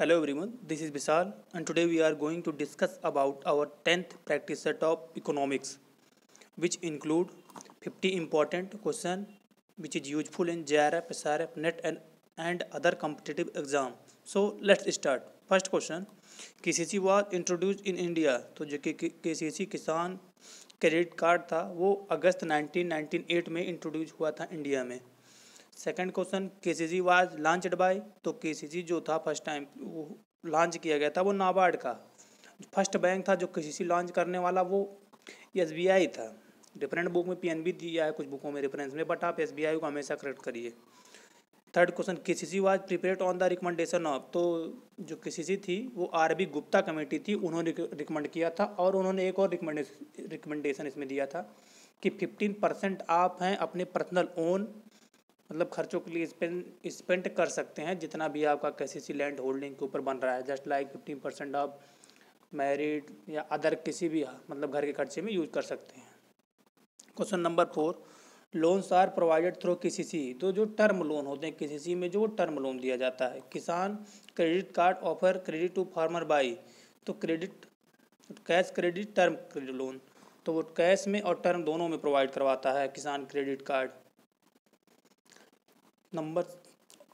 Hello everyone, this is Vishal and today we are going to discuss about our 10th practice set of economics which include 50 important questions which is useful in JRF, SRF, NET and other competitive exam. So let's start. First question, KCC was introduced in India. तो जो KCC किसान credit card था वो अगस्त 1998 में introduce हुआ था India में। Second question, KCC was launched by, तो केसीसी जो था फर्स्ट टाइम वो लॉन्च किया गया था वो नाबार्ड का। फर्स्ट बैंक था जो केसीसी लॉन्च करने वाला वो एसबीआई था। डिफरेंट बुक में पीएनबी दिया है, कुछ बुकों में रेफरेंस में, बट आप एसबीआई को हमेशा करेक्ट करिए। Third question, KCC was prepared on the recommendation of, तो जो केसीसी थी वो आरबी गुप्ता कमेटी थी, उन्होंने रिकमेंड किया था और उन्होंने एक और रिकमेंडेशन इसमें दिया था कि 15% आप हैं अपने पर्सनल ओन मतलब खर्चों के लिए स्पेंड कर सकते हैं जितना भी आपका केसीसी लैंड होल्डिंग के ऊपर बन रहा है। जस्ट लाइक 15% आप मैरिड या अदर किसी भी मतलब घर के खर्चे में यूज कर सकते हैं। Question number 4, loans are provided through KCC, तो जो टर्म लोन होते हैं केसीसी में जो टर्म लोन दिया जाता है। किसान credit card offer credit to farmer by, तो credit cash credit term credit loan, तो वो कैश में और टर्म दोनों में प्रोवाइड करवाता है किसान क्रेडिट कार्ड। नंबर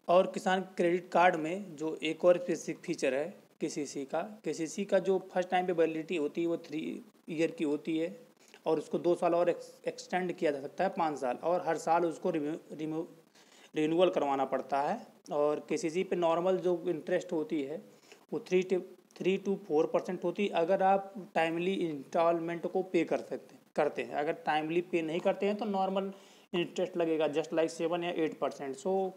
और किसान क्रेडिट कार्ड में जो एक और स्पेसिफिक फीचर है केसीसी का जो फर्स्ट टाइम पे वैलिडिटी होती है वो 3 ईयर की होती है और उसको 2 साल और एक्सटेंड किया जा सकता है 5 साल, और हर साल उसको रिन्यूअल करवाना पड़ता है। और केसीसी पे नॉर्मल जो इंटरेस्ट होती है वो 3 to 4% होती है अगर आप टाइमली इंस्टॉलमेंट को पे करते हैं। अगर टाइमली पे नहीं करते हैं तो नॉर्मल इंटरेस्ट लगेगा, जस्ट लाइक 7 या 8%। सो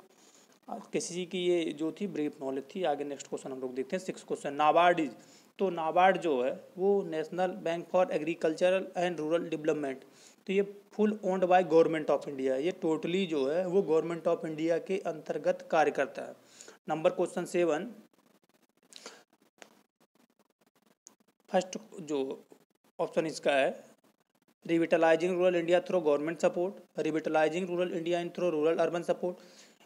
केसीसी की ये जो थी ब्रीफ नॉलेज थी। आगे नेक्स्ट क्वेश्चन हम लोग देखते हैं। 6 क्वेश्चन, नाबार्ड इज, तो नाबार्ड जो है वो national bank for agricultural and rural development, तो ये full owned by government of India, ये टोटली जो है वो गवर्नमेंट ऑफ इंडिया के अंतर्गत कार्य करता है। नंबर क्वेश्चन 7, फर्स्ट जो ऑप्शन इसका है, revitalising rural India through government support, revitalising rural India in through rural urban support,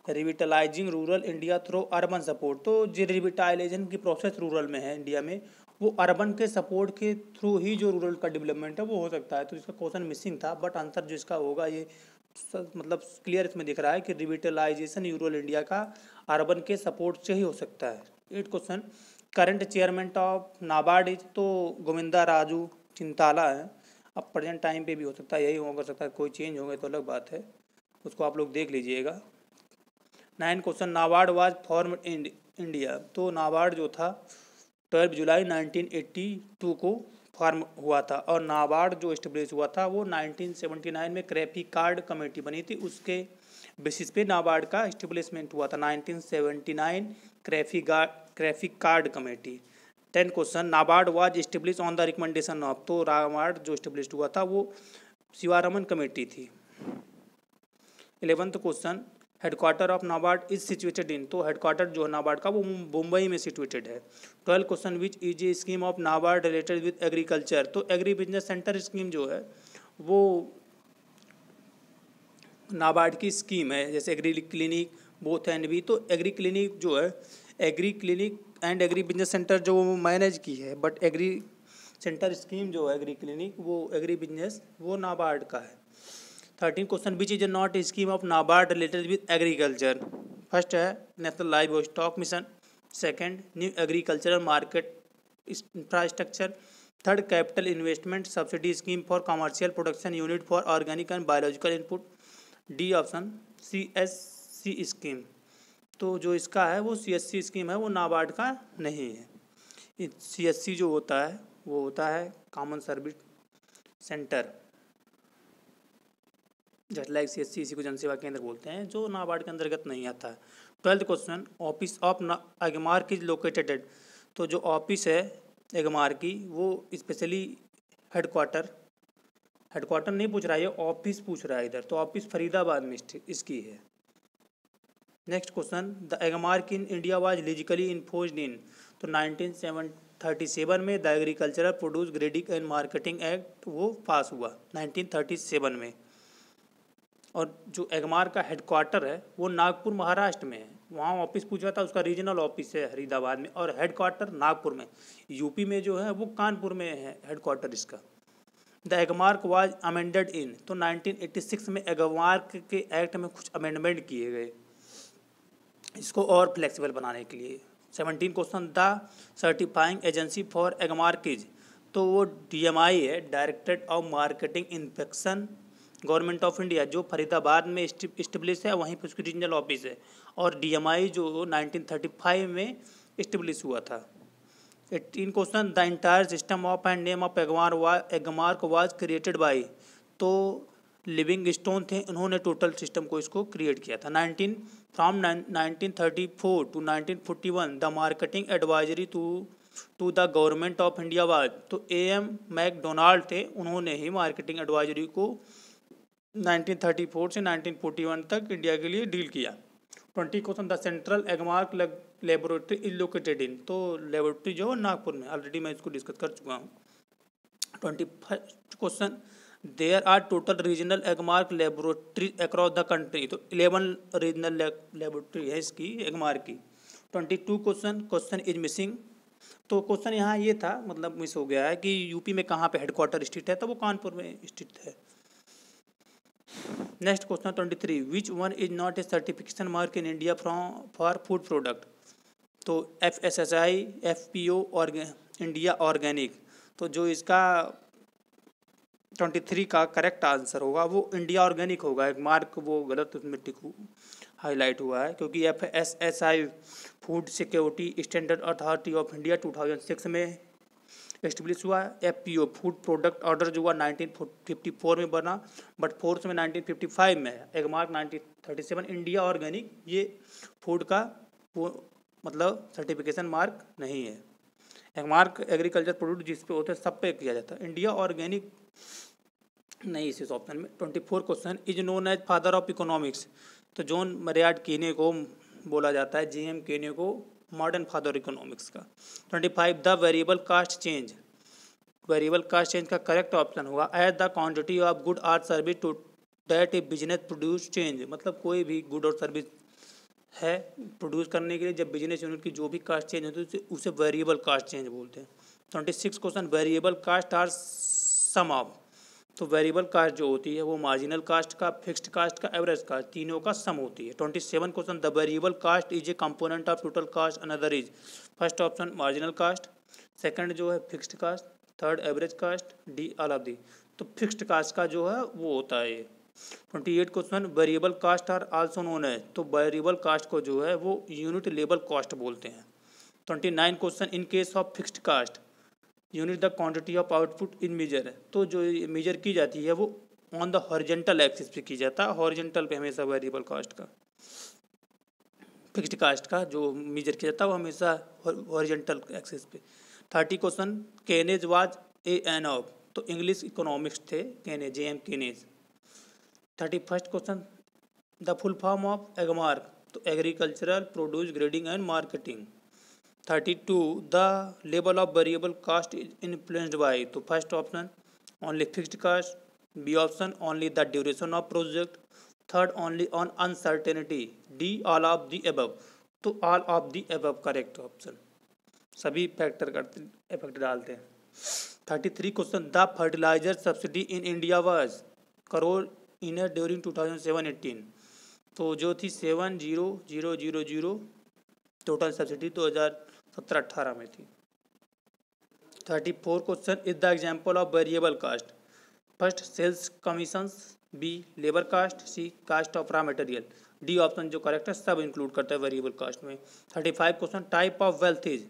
revitalising rural India through urban support. तो जो रिविटलाइजेशन की प्रोसेस रूरल में है इंडिया में वो अर्बन के सपोर्ट के थ्रू ही जो रूरल का डेवलपमेंट है वो हो सकता है। तो इसका क्वेश्चन मिसिंग था, बट आंसर जो इसका होगा ये मतलब क्लियर इसमें दिख रहा है कि रिविटलाइजेशन रूरल इंडिया का अर्बन के सपोर्ट से ही हो सकता है। 8 question, current chairman of NABARD is, तो गोविंदा राजू चिंताला है। अब प्रेजेंट टाइम पे भी हो सकता है, यही हो सकता है, कोई चेंज होंगे तो अलग बात है, उसको आप लोग देख लीजिएगा। 9 question, NABARD was form in India, तो नाबार्ड जो था 12 जुलाई 1982 को फॉर्म हुआ था और नाबार्ड जो इस्टेब्लिश हुआ था वो 1979 में क्रैफी कार्ड कमेटी बनी थी, उसके बेसिस पे नाबार्ड का इस्टेब्लिशमेंट हुआ था 1979 CRAFICARD committee. 10 question, NABARD was established on the recommendation of, तो नाबार्ड जो इस्टेब्लिश हुआ था वो शिवारमन कमेटी थी। 11th question, headquarter of NABARD is situated in, तो हेडक्वार्टर जो है नाबार्ड का वो मुंबई में सिचुएटेड है। 12 question, which is a scheme of NABARD related with agriculture, तो एग्री बिजनेस सेंटर स्कीम जो है वो नाबार्ड की स्कीम है, जैसे एग्री क्लिनिक बोथ एंड भी, तो एग्री क्लिनिक जो है agri clinic and agri business centre जो वो मैनेज की है, बट एग्री सेंटर स्कीम जो है एग्री क्लिनिक वो एग्री बिजनेस वो नाबार्ड का है। 13 question, which is not scheme of NABARD related with agriculture, first है national livestock mission, second new agricultural market infrastructure, third capital investment subsidy scheme for commercial production unit for organic and biological input, D option CSC scheme, तो जो इसका है वो CSC scheme है वो नाबार्ड का नहीं है। CSC जो होता है वो होता है common service centre, just like CSC, इसी को जनसेवा केंद्र बोलते हैं, जो नाबार्ड के अंतर्गत नहीं आता है। 12th question, office of Agmark is located at, तो जो ऑफिस है एगमार्क की वो स्पेशली हेडक्वार्टर नहीं पूछ रहा है, ये ऑफिस पूछ रहा है इधर, तो ऑफिस फरीदाबाद में इसकी है। Next question, the Agmark in India was legally enforced in, तो 1937 में the agricultural produce grading and marketing act वो पास हुआ 1937 में। और जो एगमार का हेडक्वार्टर है वो नागपुर महाराष्ट्र में है। वहाँ ऑफिस पूछा था, उसका रीजनल ऑफिस है फरीदाबाद में और हेडक्वार्टर नागपुर में। यूपी में जो है वो कानपुर में है हेडक्वार्टर इसका। The Agmark was amended in, तो 1986 में एगमार्क के एक्ट में कुछ अमेंडमेंट किए गए इसको और फ्लेक्सिबल बनाने के लिए। 17 question, the certifying agency for Agmark is, तो वो DMI है, directorate of marketing inspection government of India, जो फरीदाबाद में इस्टेब्लिश है, वहीं पर उसकी रीजनल ऑफिस है। और DMI जो 1935 में इस्टेब्लिश हुआ था। 18 question, the entire system of and name of Agmark was created by, तो लिविंग स्टोन थे, उन्होंने टोटल सिस्टम को इसको क्रिएट किया था। 1934 to 1941 the marketing advisory to the government of India was, तो AM मैकडोनाल्ड थे, उन्होंने ही मार्केटिंग एडवाइजरी को 1934 से 1941 तक इंडिया के लिए डील किया। 20 question, the central Agmark laboratory is located in, तो लेबोरेटरी जो नागपुर में, ऑलरेडी मैं इसको डिस्कस कर चुका हूँ। 21 question, there are total regional Agmark laboratory across the country, तो 11 रीजनल लेबोरेटरी है इसकी एगमार्क की। 22 क्वेश्चन इज मिसिंग, तो क्वेश्चन यहाँ ये था, मतलब मिस हो गया है कि यूपी में कहाँ पे हेडक्वार्टर स्थित है, तो वो कानपुर में स्थित है। Next question 23, which one is not a certification mark in India for food product, तो FSSAI, FPO और इंडिया ऑर्गेनिक, तो जो इसका 23 का करेक्ट आंसर होगा वो इंडिया ऑर्गेनिक होगा। एक मार्क वो गलत उसमें हाईलाइट हुआ है, क्योंकि FSSAI food security standard authority of India 2006 में एस्टेब्लिश हुआ। FPO फूड प्रोडक्ट ऑर्डर जो हुआ 1954 में बना, बट फोर्स में 1955 में है। एगमार्क 1937। इंडिया ऑर्गेनिक ये फूड का वो मतलब सर्टिफिकेशन मार्क नहीं है। एगमार्क एग्रीकल्चर प्रोडक्ट जिस पे होते हैं सब पे किया जाता है, इंडिया ऑर्गेनिक नहीं इस ऑप्शन में। 24 question, is known as father of economics, तो जॉन मरियार्ड कीने को बोला जाता है, GM कीने को मॉडर्न फादर इकोनॉमिक्स का। 25, the variable cost change, variable cost change का करेक्ट ऑप्शन होगा as the quantity of good or service to that a business produce change, मतलब कोई भी गुड और सर्विस है प्रोड्यूस करने के लिए जब बिजनेस यूनिट की जो भी कास्ट चेंज होती है उसे वेरिएबल कास्ट चेंज बोलते हैं। 26 question, variable cost are sum of, तो वेरिएबल कास्ट जो होती है वो मार्जिनल कास्ट का, फिक्स्ड कास्ट का, एवरेज कास्ट, तीनों का सम होती है। 27 question, the variable cost is a component of total cost, another is, first option marginal cost, second जो है fixed cost, third average cost, D all of the, तो fixed cost का जो है वो होता है ये। 28 question, variable cost are also known है, तो वेरिएबल कास्ट को जो है वो यूनिट लेवल कॉस्ट बोलते हैं। 29 question, in case of fixed cost unit the quantity of output in measure है, तो जो मेजर की जाती है वो ऑन द हॉरिजेंटल एक्सिस पे की जाता है, हॉरिजेंटल पे हमेशा वेरिएबल कास्ट का, फिक्स्ड कास्ट का जो मेजर किया जाता है वो हमेशा हॉरिजेंटल एक्सिस पे। 30 question, Keynes was a an of, तो इंग्लिश इकोनॉमिक्स थे Keynes, JM Keynes. 31 question, the full form of Agmark, तो agricultural produce grading and marketing. 32, the level of variable cost is influenced by, तो first option only fixed cost, B option only the duration of project, third only on uncertainty, D all of the above, तो all of the above correct option, सभी factor करते effect डालते हैं। 33 question, the fertiliser subsidy in India was crore in during 2007-18, तो जो थी 70000 total subsidy 2017-18 में थी। 34 question, is the example of variable cost, first sales commissions, B labour cost, C cost of raw material, D option जो correct है सब include करता है वेरिएबल कास्ट में। 35 question, type of wealth is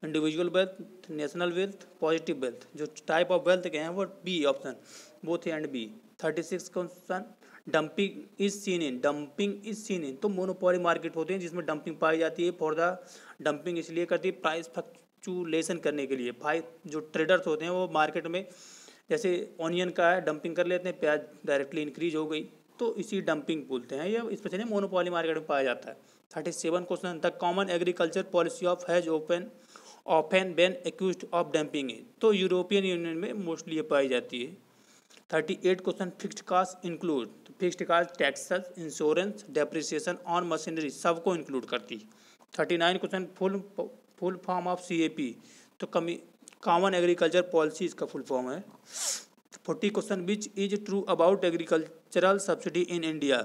individual wealth, national wealth, positive wealth, जो type of wealth के हैं वो B option, both A and B. 36 question, dumping is seen in, dumping is seen in, तो monopoly market होते हैं जिसमें dumping पाई जाती है, फॉर द डंपिंग इसलिए करती है प्राइस फ्लक्चुएशन करने के लिए। भाई जो ट्रेडर्स होते हैं वो मार्केट में जैसे ऑनियन का है डंपिंग कर लेते हैं, प्याज डायरेक्टली इंक्रीज हो गई तो इसी डंपिंग बोलते हैं, ये स्पेशली मोनोपोली मार्केट में पाया जाता है। 37 question, the common agriculture policy of has often been accused of dumping, तो यूरोपियन यूनियन में मोस्टली ये पाई जाती है। 38 क्वेश्चन, फिक्स्ड कास्ट इंक्लूड, तो fixed cost taxes, insurance, depreciation on machinery सबको इंक्लूड करती है। 39 question full form of CAP, तो कॉमन एग्रीकल्चर पॉलिसी इसका फुल फॉर्म है। 40 question which is true about agricultural subsidy in India.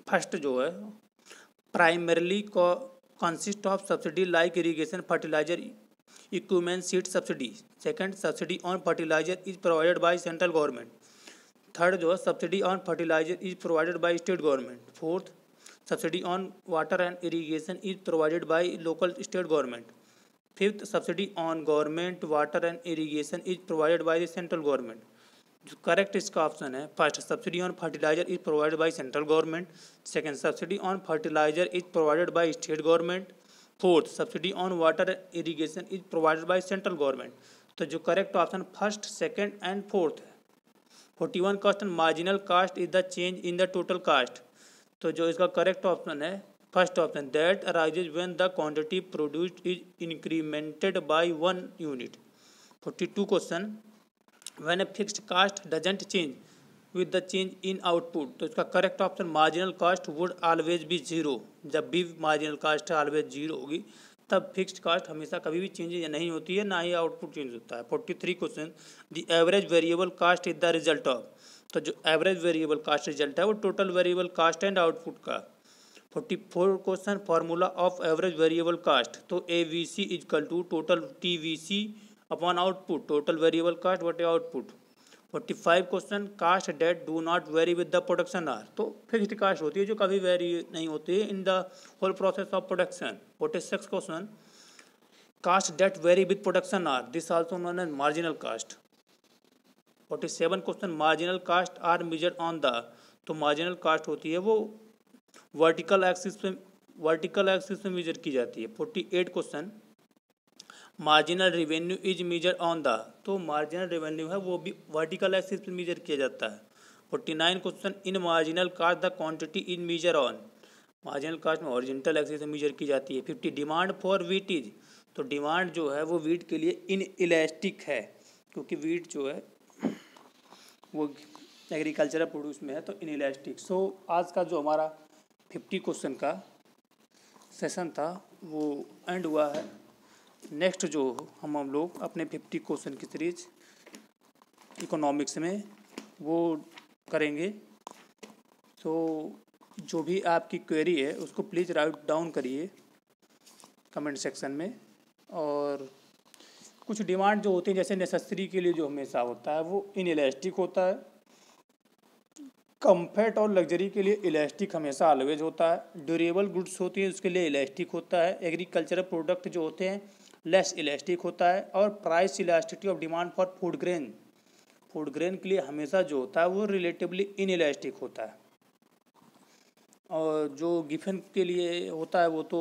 First जो है primarily consist of subsidy like irrigation, fertilizer, equipment, seed subsidy. Second, subsidy on fertilizer is provided by central government. Third जो है subsidy on fertilizer is provided by state government. Fourth, subsidy on water and irrigation is provided by local state government. Fifth, subsidy on government water and irrigation is provided by the central government. जो correct इसका option है first, subsidy on fertiliser is provided by central government. Second, subsidy on fertiliser is provided by state government. Fourth, subsidy on water irrigation is provided by central government. तो जो correct option first, second and fourth है। 41 question marginal cost is the change in the total cost. तो जो इसका correct option है first option, that arises when the quantity produced is incremented by 1 unit. 42 question when a fixed cost doesn't change with the change in output। तो इसका correct option marginal cast would always be zero. जब भी marginal cast always zero होगी तब fixed cast हमेशा कभी भी change नहीं होती है, ना ही आउटपुट चेंज होता है। 43 question the average variable cost is the result of. तो जो एवरेज वेरिएबल कास्ट रिजल्ट है वो total variable cost and output का। 44 question formula of average variable cost. तो AVC equal to total TVC upon output, total variable cost what output. 45 question cost that do not vary with the production are. तो fixed cost होती है जो कभी vary नहीं होती है in the whole process of production. 46 question cost that vary with production are, this also known as marginal cost. 47 question marginal cost are measured on the. तो marginal cost होती है वो वर्टिकल एक्सिस पे major की जाती है। 48 question marginal revenue is major on the. तो marginal revenue है वो भी वर्टिकल एक्सिस पे मेजर किया जाता है। 49 question in marginal cast the quantity is major on. Marginal cast में हॉरिजॉन्टल एक्सिस से मेजर की जाती है। 50 डिमांड फॉर वीट इज। तो डिमांड जो है वो वीट के लिए इन इलास्टिक है, क्योंकि वीट जो है वो एग्रीकल्चरल प्रोड्यूस में है तो इन इलास्टिक। सो आज का जो हमारा 50 क्वेश्चन का सेशन था वो एंड हुआ है। नेक्स्ट जो हम लोग अपने 50 क्वेश्चन की सीरीज इकोनॉमिक्स में वो करेंगे। तो जो भी आपकी क्वेरी है उसको प्लीज़ राइट डाउन करिए कमेंट सेक्शन में। और कुछ डिमांड जो होती है जैसे नेसेसरी के लिए जो हमेशा होता है वो इनइलास्टिक होता है। कंफर्ट और लग्जरी के लिए इलास्टिक हमेशा ऑलवेज होता है। ड्यूरेबल गुड्स होती है उसके लिए इलास्टिक होता है। एग्रीकल्चरल प्रोडक्ट जो होते हैं लेस इलास्टिक होता है। और price elasticity of demand for food grain के लिए हमेशा जो होता है वो रिलेटिवली इन इलास्टिक होता है। और जो गिफन के लिए होता है वो तो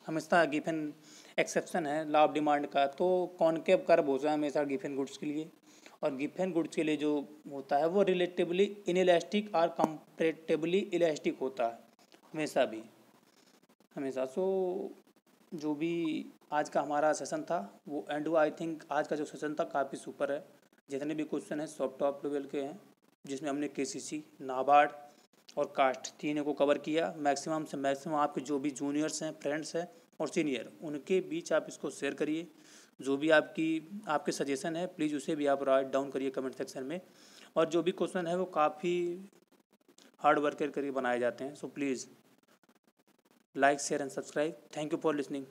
हमेशा गिफन एक्सेप्शन है लॉ ऑफ डिमांड का। तो कॉनकेव कर्व होता है हमेशा गिफन गुड्स के लिए। और गिफन गुड्स के लिए जो होता है वो रिलेटिवली इन इलास्टिक और कंपैरेटिवली इलास्टिक होता है हमेशा। सो जो भी आज का हमारा सेशन था वो एंड हुआ। आई थिंक आज का जो सेशन था काफ़ी सुपर है। जितने भी क्वेश्चन हैं सब टॉप लेवल के हैं, जिसमें हमने KCC, नाबार्ड और कास्ट तीनों को कवर किया। मैक्सिमम से मैक्सिमम आपके जो भी जूनियर्स हैं, फ्रेंड्स हैं और सीनियर, उनके बीच आप इसको शेयर करिए। जो भी आपके सजेशन है प्लीज़ उसे भी आप राइट डाउन करिए कमेंट सेक्शन में। और जो भी क्वेश्चन है वो काफ़ी हार्ड वर्क करके बनाए जाते हैं। So please like, share and subscribe. Thank you for listening.